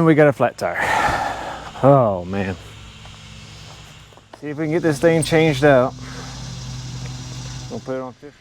we got a flat tire. Oh man. See if we can get this thing changed out. We'll put it on 50.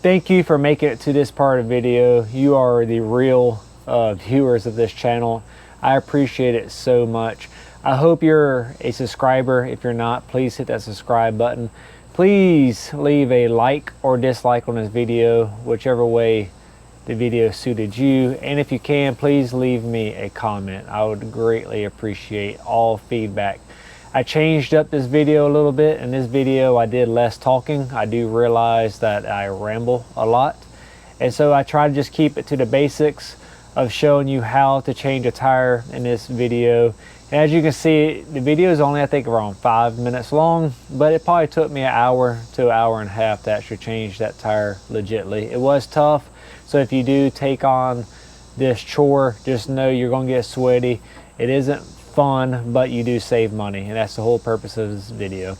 Thank you for making it to this part of the video. You are the real viewers of this channel. I appreciate it so much. I hope you're a subscriber. If you're not, please hit that subscribe button. Please leave a like or dislike on this video, whichever way the video suited you. And if you can, please leave me a comment. I would greatly appreciate all feedback. I changed up this video a little bit. In this video I did less talking. I do realize that I ramble a lot, and so I try to just keep it to the basics of showing you how to change a tire in this video. And as you can see, the video is only I think around 5 minutes long, but it probably took me an hour to an hour and a half to actually change that tire legitly. It was tough, so if you do take on this chore, just know you're going to get sweaty. It isn't fun, but you do save money, and that's the whole purpose of this video.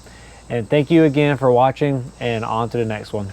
And thank you again for watching, and on to the next one.